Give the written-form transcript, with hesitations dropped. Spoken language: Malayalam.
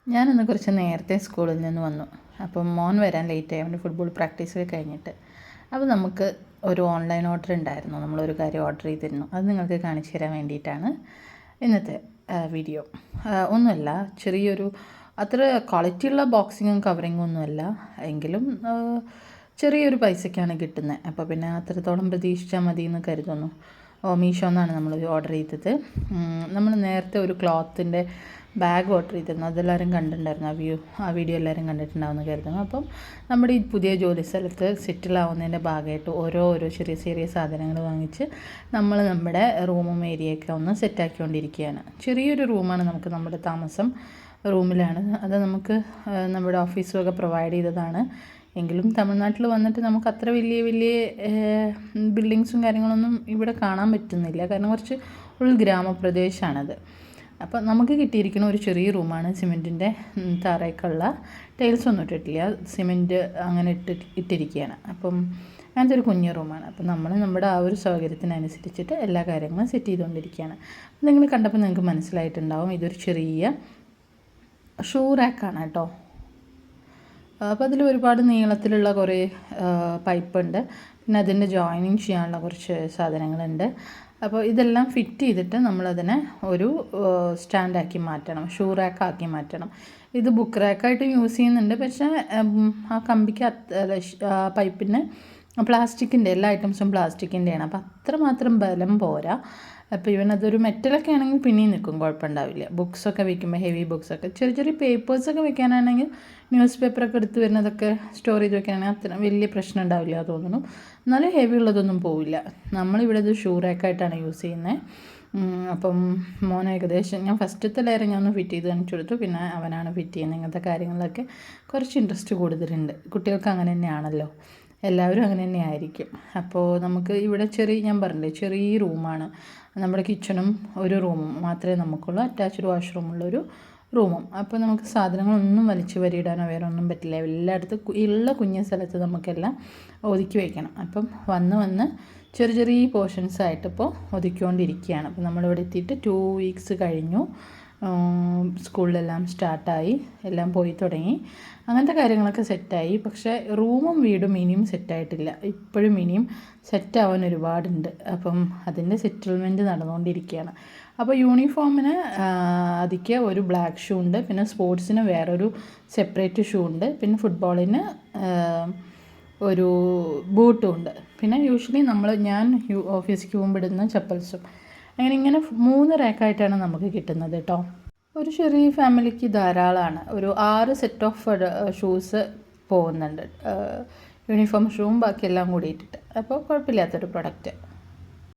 ഞാനിന്ന് കുറച്ച് നേരത്തെ സ്കൂളിൽ നിന്ന് വന്നു. അപ്പം മോൻ വരാൻ ലേറ്റായി. അവൻ്റെ ഫുട്ബോൾ പ്രാക്ടീസൊക്കെ കഴിഞ്ഞിട്ട്. അപ്പോൾ നമുക്ക് ഒരു ഓൺലൈൻ ഓർഡർ ഉണ്ടായിരുന്നു. നമ്മളൊരു കാര്യം ഓർഡർ ചെയ്തിരുന്നു. അത് നിങ്ങൾക്ക് കാണിച്ചു തരാൻ വേണ്ടിയിട്ടാണ് ഇന്നത്തെ വീഡിയോ. ഒന്നുമല്ല, ചെറിയൊരു അത്ര ക്വാളിറ്റിയുള്ള ബോക്സിങ്ങും കവറിങ്ങും ഒന്നുമല്ല, എങ്കിലും ചെറിയൊരു പൈസയ്ക്കാണ് കിട്ടുന്നത്. അപ്പോൾ പിന്നെ അത്രത്തോളം പ്രതീക്ഷിച്ചാൽ മതി എന്ന് കരുതുന്നു. മീഷോ എന്നാണ് നമ്മൾ ഓർഡർ ചെയ്തത്. നമ്മൾ നേരത്തെ ഒരു ക്ലോത്തിൻ്റെ ബാഗ് ഓർഡർ ചെയ്തിരുന്നു. അതെല്ലാവരും കണ്ടിട്ടുണ്ടായിരുന്നു. ആ വീഡിയോ എല്ലാവരും കണ്ടിട്ടുണ്ടാവുമെന്ന് കരുതുന്നു. അപ്പം നമ്മുടെ ഈ പുതിയ ജോലി സ്ഥലത്ത് സെറ്റിലാവുന്നതിൻ്റെ ഭാഗമായിട്ട് ഓരോ ചെറിയ ചെറിയ സാധനങ്ങൾ വാങ്ങിച്ച് നമ്മൾ നമ്മുടെ റൂമും ഏരിയയൊക്കെ ഒന്ന് സെറ്റാക്കിക്കൊണ്ടിരിക്കുകയാണ്. ചെറിയൊരു റൂമാണ് നമുക്ക്, നമ്മുടെ താമസം റൂമിലാണ്. അത് നമുക്ക് നമ്മുടെ ഓഫീസുമൊക്കെ പ്രൊവൈഡ് ചെയ്തതാണ്. എങ്കിലും തമിഴ്നാട്ടിൽ വന്നിട്ട് നമുക്ക് അത്ര വലിയ ബിൽഡിങ്സും കാര്യങ്ങളൊന്നും ഇവിടെ കാണാൻ പറ്റുന്നില്ല. കാരണം കുറച്ച് ഉൾഗ്രാമപ്രദേശമാണത്. അപ്പോൾ നമുക്ക് കിട്ടിയിരിക്കുന്ന ഒരു ചെറിയ റൂമാണ്. സിമെൻറ്റിൻ്റെ തറയൊക്കെയുള്ള ടൈൽസ് ഒന്നും ഇട്ടിട്ടില്ല, സിമെൻറ്റ് അങ്ങനെ ഇട്ടിരിക്കുകയാണ്. അപ്പം അങ്ങനത്തെ ഒരു കുഞ്ഞു റൂമാണ്. അപ്പം നമ്മൾ നമ്മുടെ ആ ഒരു സൗകര്യത്തിനനുസരിച്ചിട്ട് എല്ലാ കാര്യങ്ങളും സെറ്റ് ചെയ്തുകൊണ്ടിരിക്കുകയാണ്. നിങ്ങൾ കണ്ടപ്പോൾ നിങ്ങൾക്ക് മനസ്സിലായിട്ടുണ്ടാവും, ഇതൊരു ചെറിയ ഷൂ റാക്കാണ് കേട്ടോ. അപ്പോൾ അതിൽ ഒരുപാട് നീളത്തിലുള്ള കുറേ പൈപ്പുണ്ട്. പിന്നെ അതിൻ്റെ ജോയിനിങ് ചെയ്യാനുള്ള കുറച്ച് സാധനങ്ങളുണ്ട്. അപ്പോൾ ഇതെല്ലാം ഫിറ്റ് ചെയ്തിട്ട് നമ്മളതിനെ ഒരു സ്റ്റാൻഡാക്കി മാറ്റണം, ഷൂ റാക്കാക്കി മാറ്റണം. ഇത് ബുക്ക് റാക്കായിട്ട് യൂസ് ചെയ്യുന്നുണ്ട്. പക്ഷേ ആ കമ്പിക്ക് പൈപ്പിന് പ്ലാസ്റ്റിക്കിൻ്റെ എല്ലാ ഐറ്റംസും പ്ലാസ്റ്റിക്കിൻ്റെയാണ്. അപ്പോൾ അത്രമാത്രം ബലം പോരാ. അപ്പോൾ അതൊരു മെറ്റലൊക്കെ ആണെങ്കിൽ പിന്നെയും നിൽക്കും, കുഴപ്പമുണ്ടാവില്ല. ബുക്സൊക്കെ വയ്ക്കുമ്പോൾ ഹെവി ബുക്സൊക്കെ, ചെറിയ പേപ്പേഴ്സൊക്കെ വെക്കാനാണെങ്കിൽ, ന്യൂസ് പേപ്പറൊക്കെ എടുത്ത് വരുന്നതൊക്കെ സ്റ്റോർ ചെയ്ത് വെക്കാനാണെങ്കിൽ അത്ര വലിയ പ്രശ്നം ഉണ്ടാവില്ല തോന്നുന്നു. എന്നാലും ഹെവി ഉള്ളതൊന്നും പോവില്ല. നമ്മളിവിടെ ഇത് ഷൂ റാക്കായിട്ടാണ് യൂസ് ചെയ്യുന്നത്. അപ്പം മോൻ ഏകദേശം ഞാൻ ഫസ്റ്റത്തെ ലെയർ ഞാൻ ഒന്ന് ഫിറ്റ് ചെയ്ത് കാണിച്ചു കൊടുത്തു. പിന്നെ അവനാണ് ഫിറ്റ് ചെയ്യുന്നത്. ഇങ്ങനത്തെ കാര്യങ്ങളിലൊക്കെ കുറച്ച് ഇൻട്രസ്റ്റ് കൂടുതലുണ്ട്. കുട്ടികൾക്ക് അങ്ങനെ തന്നെയാണല്ലോ, എല്ലാവരും അങ്ങനെ തന്നെ ആയിരിക്കും. അപ്പോൾ നമുക്ക് ഇവിടെ ഞാൻ പറഞ്ഞില്ലേ, ചെറിയ റൂമാണ്. നമ്മുടെ കിച്ചണും ഒരു റൂമും മാത്രമേ നമുക്കുള്ളൂ, അറ്റാച്ച്ഡ് വാഷ്റൂമുള്ളൊരു റൂമും. അപ്പോൾ നമുക്ക് സാധനങ്ങളൊന്നും വലിച്ചു വരിയിടാനോ വേറെ ഒന്നും പറ്റില്ല. എല്ലായിടത്തും ഉള്ള കുഞ്ഞ സ്ഥലത്ത് നമുക്കെല്ലാം ഒതുക്കി വയ്ക്കണം. അപ്പം വന്ന് ചെറിയ പോർഷൻസായിട്ട് ഇപ്പോൾ ഒതുക്കിക്കൊണ്ടിരിക്കുകയാണ്. അപ്പോൾ നമ്മളിവിടെ എത്തിയിട്ട് 2 വീക്സ് കഴിഞ്ഞു. സ്കൂളിലെല്ലാം സ്റ്റാർട്ടായി, എല്ലാം പോയി തുടങ്ങി, അങ്ങനത്തെ കാര്യങ്ങളൊക്കെ സെറ്റായി. പക്ഷേ റൂമും വീടും ഇനിയും സെറ്റായിട്ടില്ല. ഇപ്പോഴും ഇനിയും സെറ്റാവാൻ ഒരുപാടുണ്ട്. അപ്പം അതിൻ്റെ സെറ്റിൽമെൻറ്റ് നടന്നുകൊണ്ടിരിക്കുകയാണ്. അപ്പോൾ യൂണിഫോമിന് അതിക്ക് ഒരു ബ്ലാക്ക് ഷൂ ഉണ്ട്. പിന്നെ സ്പോർട്സിന് വേറൊരു സെപ്പറേറ്റ് ഷൂ ഉണ്ട്. പിന്നെ ഫുട്ബോളിന് ഒരു ബൂട്ടും ഉണ്ട്. പിന്നെ യൂഷ്വലി ഞാൻ ഓഫീസിലേക്ക് പോകുമ്പോൾ ഇടുന്ന ചപ്പൽസും. ഇങ്ങനെ 3 റാക്കായിട്ടാണ് നമുക്ക് കിട്ടുന്നത് കേട്ടോ. ഒരു ചെറിയ ഫാമിലിക്ക് ധാരാളമാണ്. ഒരു 6 സെറ്റ് ഓഫ് ഷൂസ് പോകുന്നുണ്ട്, യൂണിഫോം ഷൂവും ബാക്കിയെല്ലാം കൂടി ഇട്ടിട്ട്. അപ്പോൾ കുഴപ്പമില്ലാത്തൊരു പ്രൊഡക്റ്റ്.